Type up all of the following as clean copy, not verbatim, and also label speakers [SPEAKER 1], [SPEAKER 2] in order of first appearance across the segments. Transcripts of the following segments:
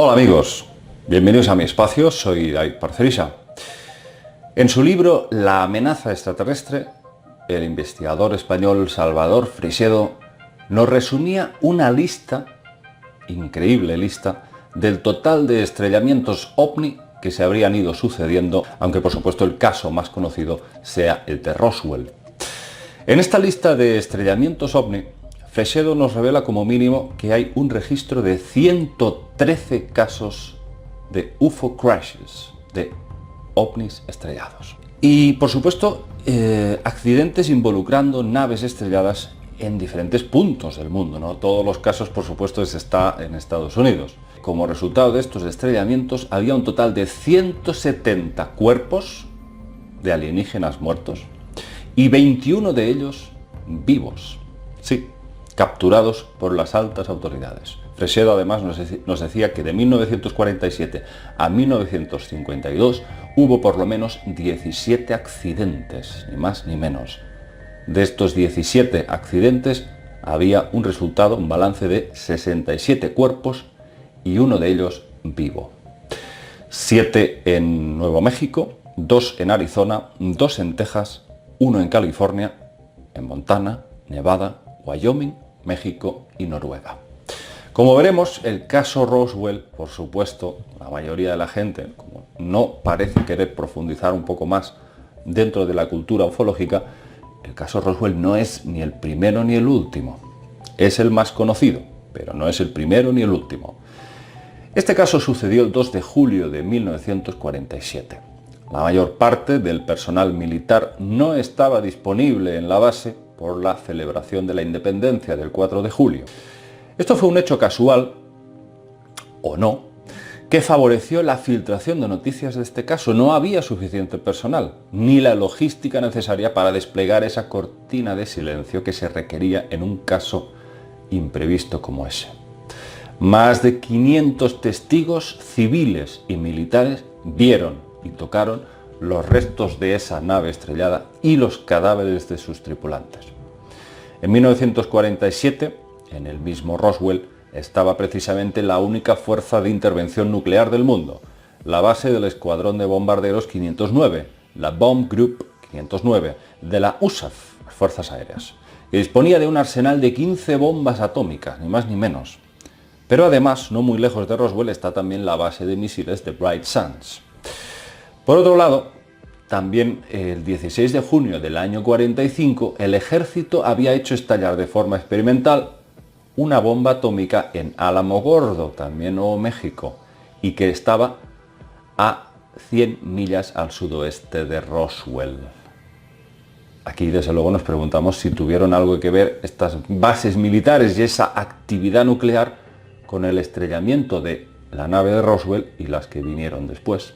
[SPEAKER 1] Hola amigos, bienvenidos a mi espacio, soy David Parcerisa. En su libro La amenaza extraterrestre, el investigador español Salvador Freixedo nos resumía una lista, increíble lista, del total de estrellamientos OVNI que se habrían ido sucediendo, aunque por supuesto el caso más conocido sea el de Roswell. En esta lista de estrellamientos OVNI, Freixedo nos revela como mínimo que hay un registro de 113 casos de UFO crashes, de ovnis estrellados. Y por supuesto, accidentes involucrando naves estrelladas en diferentes puntos del mundo, ¿no? Todos los casos, por supuesto, está en Estados Unidos. Como resultado de estos estrellamientos, había un total de 170 cuerpos de alienígenas muertos y 21 de ellos vivos. Sí, capturados por las altas autoridades. Freixedo además nos decía que de 1947 a 1952 hubo por lo menos 17 accidentes, ni más ni menos. De estos 17 accidentes había un resultado, un balance de 67 cuerpos y uno de ellos vivo. 7 en Nuevo México, 2 en Arizona, 2 en Texas, 1 en California, en Montana, Nevada, Wyoming, México y Noruega. Como veremos, el caso Roswell, por supuesto, la mayoría de la gente, como no parece querer profundizar un poco más dentro de la cultura ufológica, el caso Roswell no es ni el primero ni el último. Es el más conocido, pero no es el primero ni el último. Este caso sucedió el 2 de julio de 1947. La mayor parte del personal militar no estaba disponible en la base por la celebración de la independencia del 4 de julio. Esto fue un hecho casual, o no, que favoreció la filtración de noticias de este caso. No había suficiente personal, ni la logística necesaria para desplegar esa cortina de silencio que se requería en un caso imprevisto como ese. Más de 500 testigos civiles y militares vieron y tocaron los restos de esa nave estrellada y los cadáveres de sus tripulantes. En 1947, en el mismo Roswell, estaba precisamente la única fuerza de intervención nuclear del mundo, la base del Escuadrón de Bombarderos 509, la Bomb Group 509, de la USAF, las Fuerzas Aéreas, que disponía de un arsenal de 15 bombas atómicas, ni más ni menos. Pero además, no muy lejos de Roswell, está también la base de misiles de Bright Sands. Por otro lado, también el 16 de junio del año 45, el ejército había hecho estallar de forma experimental una bomba atómica en Alamogordo, también Nuevo México, y que estaba a 100 millas al sudoeste de Roswell. Aquí desde luego nos preguntamos si tuvieron algo que ver estas bases militares y esa actividad nuclear con el estrellamiento de la nave de Roswell y las que vinieron después.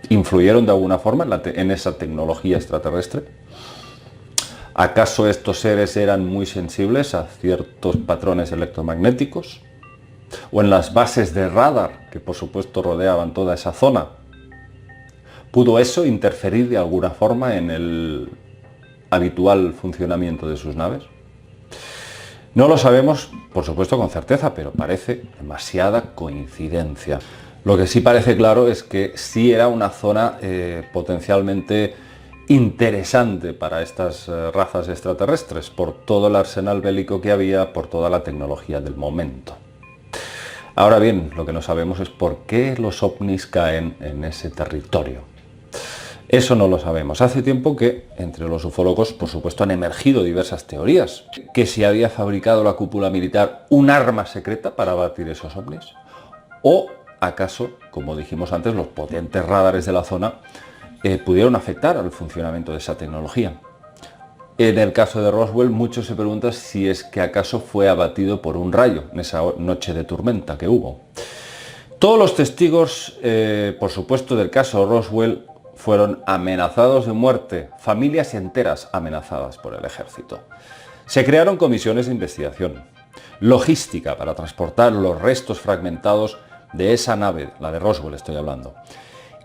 [SPEAKER 1] ¿Influyeron de alguna forma en esa tecnología extraterrestre? ¿Acaso estos seres eran muy sensibles a ciertos patrones electromagnéticos? ¿O en las bases de radar que por supuesto rodeaban toda esa zona? ¿Pudo eso interferir de alguna forma en el habitual funcionamiento de sus naves? No lo sabemos, por supuesto, con certeza, pero parece demasiada coincidencia. Lo que sí parece claro es que sí era una zona potencialmente interesante para estas razas extraterrestres, por todo el arsenal bélico que había, por toda la tecnología del momento. Ahora bien, lo que no sabemos es por qué los ovnis caen en ese territorio. Eso no lo sabemos. Hace tiempo que entre los ufólogos, por supuesto, han emergido diversas teorías. Que si había fabricado la cúpula militar un arma secreta para abatir esos ovnis, o acaso, como dijimos antes, los potentes radares de la zona pudieron afectar al funcionamiento de esa tecnología. En el caso de Roswell, muchos se preguntan si es que acaso fue abatido por un rayo en esa noche de tormenta que hubo. Todos los testigos, por supuesto, del caso Roswell fueron amenazados de muerte, familias enteras amenazadas por el ejército. Se crearon comisiones de investigación, logística para transportar los restos fragmentados de esa nave, la de Roswell estoy hablando,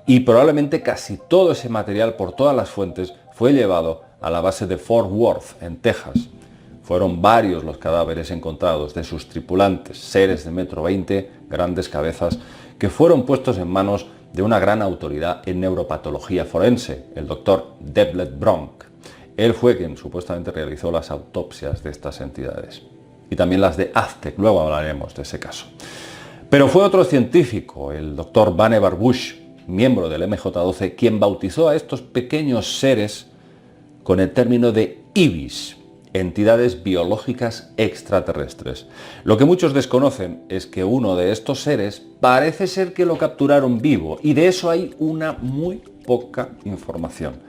[SPEAKER 1] y probablemente casi todo ese material por todas las fuentes fue llevado a la base de Fort Worth, en Texas, Fueron varios los cadáveres encontrados de sus tripulantes, seres de 1,20 m, grandes cabezas, que fueron puestos en manos de una gran autoridad en neuropatología forense, el doctor Devlet Bronk. Él fue quien supuestamente realizó las autopsias de estas entidades. Y también las de Aztec, luego hablaremos de ese caso. Pero fue otro científico, el doctor Vannevar Bush, miembro del MJ-12, quien bautizó a estos pequeños seres con el término de IBIS, entidades biológicas extraterrestres. Lo que muchos desconocen es que uno de estos seres parece ser que lo capturaron vivo, y de eso hay una muy poca información.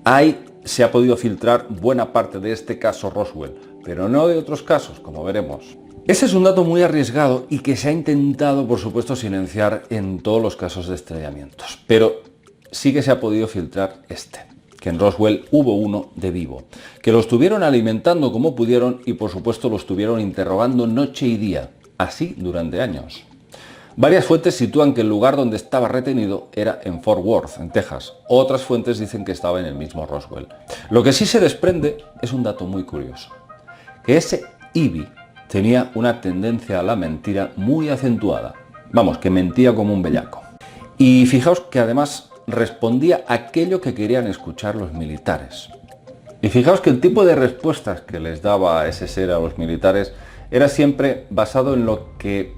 [SPEAKER 1] Ahí se ha podido filtrar buena parte de este caso Roswell, pero no de otros casos, como veremos. Ese es un dato muy arriesgado y que se ha intentado, por supuesto, silenciar en todos los casos de estrellamientos. Pero sí que se ha podido filtrar que en Roswell hubo uno de vivo, que lo estuvieron alimentando como pudieron y, por supuesto, lo estuvieron interrogando noche y día, así durante años. Varias fuentes sitúan que el lugar donde estaba retenido era en Fort Worth, en Texas. Otras fuentes dicen que estaba en el mismo Roswell. Lo que sí se desprende es un dato muy curioso, que ese IBI tenía una tendencia a la mentira muy acentuada. Vamos, que mentía como un bellaco. Y fijaos que además respondía aquello que querían escuchar los militares. Y fijaos que el tipo de respuestas que les daba a ese ser a los militares era siempre basado en lo que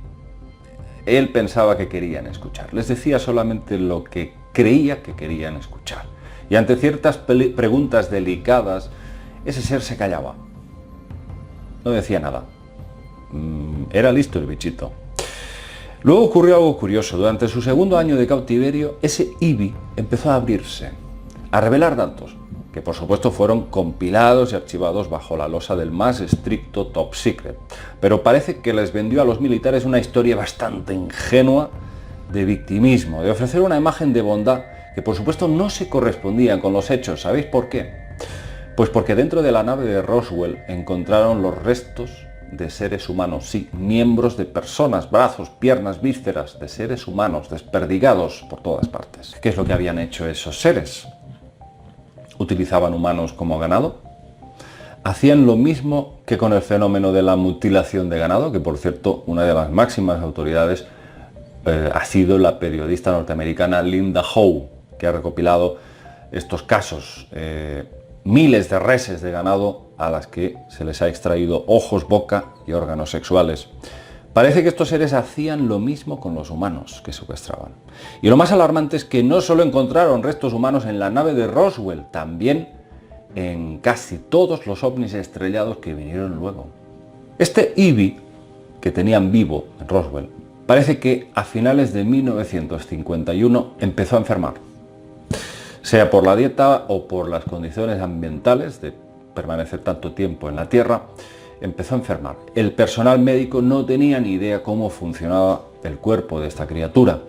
[SPEAKER 1] él pensaba que querían escuchar. Les decía solamente lo que creía que querían escuchar. Y ante ciertas preguntas delicadas, ese ser se callaba. No decía nada. Era listo el bichito. Luego ocurrió algo curioso. Durante su segundo año de cautiverio, ese IBI empezó a abrirse, a revelar datos, que por supuesto fueron compilados y archivados bajo la losa del más estricto top secret. Pero parece que les vendió a los militares una historia bastante ingenua de victimismo, de ofrecer una imagen de bondad que por supuesto no se correspondía con los hechos. ¿Sabéis por qué? Pues porque dentro de la nave de Roswell encontraron los restos de seres humanos, sí, miembros de personas, brazos, piernas, vísceras, de seres humanos desperdigados por todas partes. ¿Qué es lo que habían hecho esos seres? ¿Utilizaban humanos como ganado? ¿Hacían lo mismo que con el fenómeno de la mutilación de ganado? Que por cierto, una de las máximas autoridades ha sido la periodista norteamericana Linda Howe, que ha recopilado estos casos. Miles de reses de ganado a las que se les ha extraído ojos, boca y órganos sexuales. Parece que estos seres hacían lo mismo con los humanos que secuestraban. Y lo más alarmante es que no solo encontraron restos humanos en la nave de Roswell, también en casi todos los ovnis estrellados que vinieron luego. Este IBI que tenían vivo en Roswell parece que a finales de 1951 empezó a enfermar. Sea por la dieta o por las condiciones ambientales de permanecer tanto tiempo en la Tierra, empezó a enfermar. El personal médico no tenía ni idea cómo funcionaba el cuerpo de esta criatura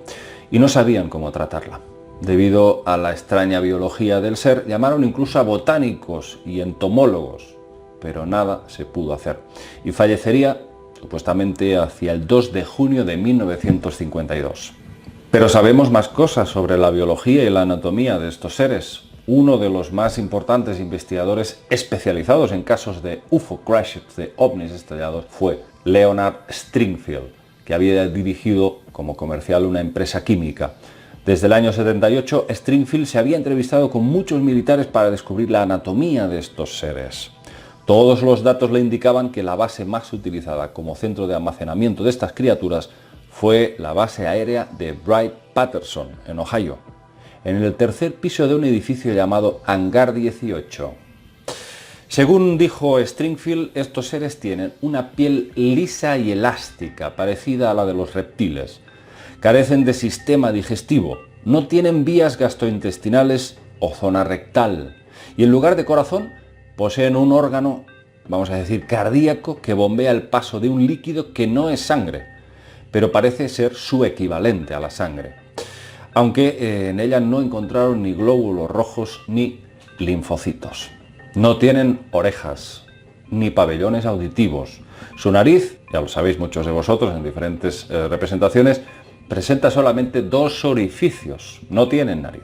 [SPEAKER 1] y no sabían cómo tratarla. Debido a la extraña biología del ser, llamaron incluso a botánicos y entomólogos, pero nada se pudo hacer. Y fallecería supuestamente hacia el 2 de junio de 1952. Pero sabemos más cosas sobre la biología y la anatomía de estos seres. Uno de los más importantes investigadores especializados en casos de UFO crashes, de ovnis estrellados, fue Leonard Stringfield, que había dirigido como comercial una empresa química. Desde el año 78, Stringfield se había entrevistado con muchos militares para descubrir la anatomía de estos seres. Todos los datos le indicaban que la base más utilizada como centro de almacenamiento de estas criaturas fue la base aérea de Wright-Patterson, en Ohio, en el tercer piso de un edificio llamado Hangar 18. Según dijo Stringfield, estos seres tienen una piel lisa y elástica, parecida a la de los reptiles. Carecen de sistema digestivo, no tienen vías gastrointestinales o zona rectal, y en lugar de corazón poseen un órgano, vamos a decir, cardíaco, que bombea el paso de un líquido que no es sangre, pero parece ser su equivalente a la sangre, aunque en ella no encontraron ni glóbulos rojos ni linfocitos. No tienen orejas ni pabellones auditivos. Su nariz, ya lo sabéis muchos de vosotros en diferentes representaciones, presenta solamente 2 orificios, no tienen nariz.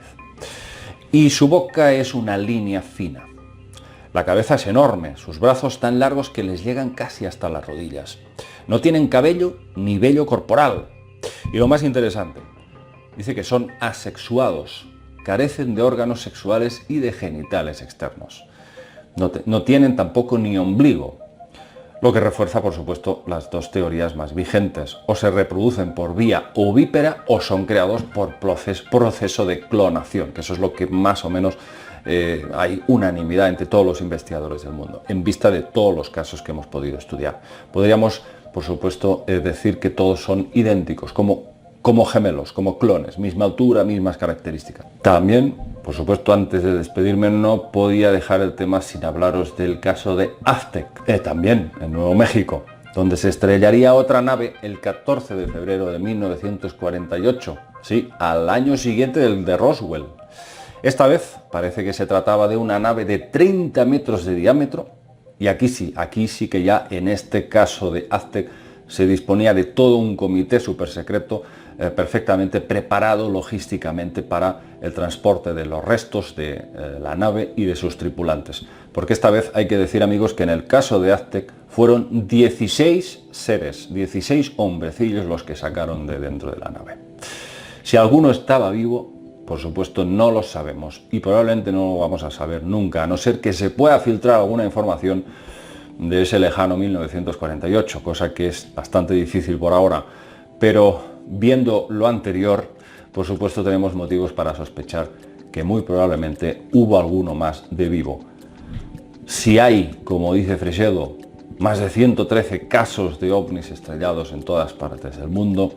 [SPEAKER 1] Y su boca es una línea fina. La cabeza es enorme, sus brazos tan largos que les llegan casi hasta las rodillas. No tienen cabello ni vello corporal. Y lo más interesante, dice que son asexuados, carecen de órganos sexuales y de genitales externos. No tienen tampoco ni ombligo, lo que refuerza, por supuesto, las dos teorías más vigentes. O se reproducen por vía ovípara o son creados por proceso de clonación, que eso es lo que más o menos hay unanimidad entre todos los investigadores del mundo, en vista de todos los casos que hemos podido estudiar. Podríamos, por supuesto, decir que todos son idénticos, como gemelos, como clones, misma altura, mismas características. También, por supuesto, antes de despedirme, no podía dejar el tema sin hablaros del caso de Aztec, también en Nuevo México, donde se estrellaría otra nave el 14 de febrero de 1948, sí, al año siguiente del de Roswell. Esta vez parece que se trataba de una nave de 30 metros de diámetro, y aquí sí que ya en este caso de Aztec se disponía de todo un comité supersecreto perfectamente preparado logísticamente para el transporte de los restos de la nave y de sus tripulantes. Porque esta vez hay que decir, amigos, que en el caso de Aztec fueron 16 seres, 16 hombrecillos los que sacaron de dentro de la nave. Si alguno estaba vivo, por supuesto no lo sabemos y probablemente no lo vamos a saber nunca, a no ser que se pueda filtrar alguna información de ese lejano 1948, cosa que es bastante difícil por ahora, pero viendo lo anterior, por supuesto tenemos motivos para sospechar que muy probablemente hubo alguno más de vivo. Si hay, como dice Freixedo, más de 113 casos de ovnis estrellados en todas partes del mundo,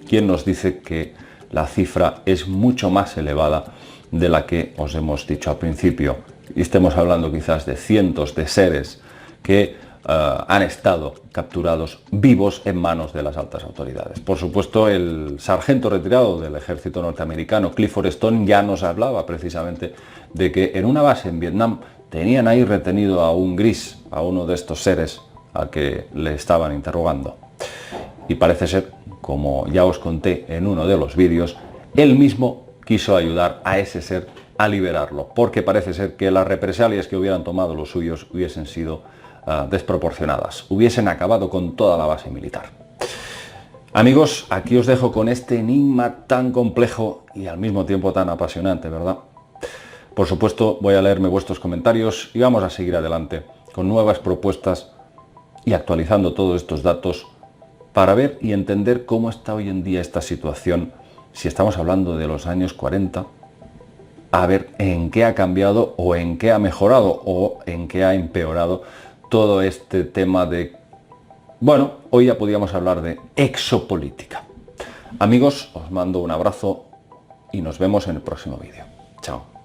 [SPEAKER 1] ¿quién nos dice que la cifra es mucho más elevada de la que os hemos dicho al principio? Y estemos hablando quizás de cientos de seres que han estado capturados vivos en manos de las altas autoridades. Por supuesto, el sargento retirado del ejército norteamericano, Clifford Stone, ya nos hablaba precisamente de que en una base en Vietnam tenían ahí retenido a un gris, a uno de estos seres al que le estaban interrogando. Y parece ser, como ya os conté en uno de los vídeos, él mismo quiso ayudar a ese ser a liberarlo, porque parece ser que las represalias que hubieran tomado los suyos hubiesen sido desproporcionadas, hubiesen acabado con toda la base militar. Amigos, aquí os dejo con este enigma tan complejo y al mismo tiempo tan apasionante, ¿verdad? Por supuesto, voy a leerme vuestros comentarios y vamos a seguir adelante con nuevas propuestas y actualizando todos estos datos para ver y entender cómo está hoy en día esta situación, si estamos hablando de los años 40, a ver en qué ha cambiado o en qué ha mejorado o en qué ha empeorado todo este tema de, bueno, hoy ya podríamos hablar de exopolítica. Amigos, os mando un abrazo y nos vemos en el próximo vídeo. Chao.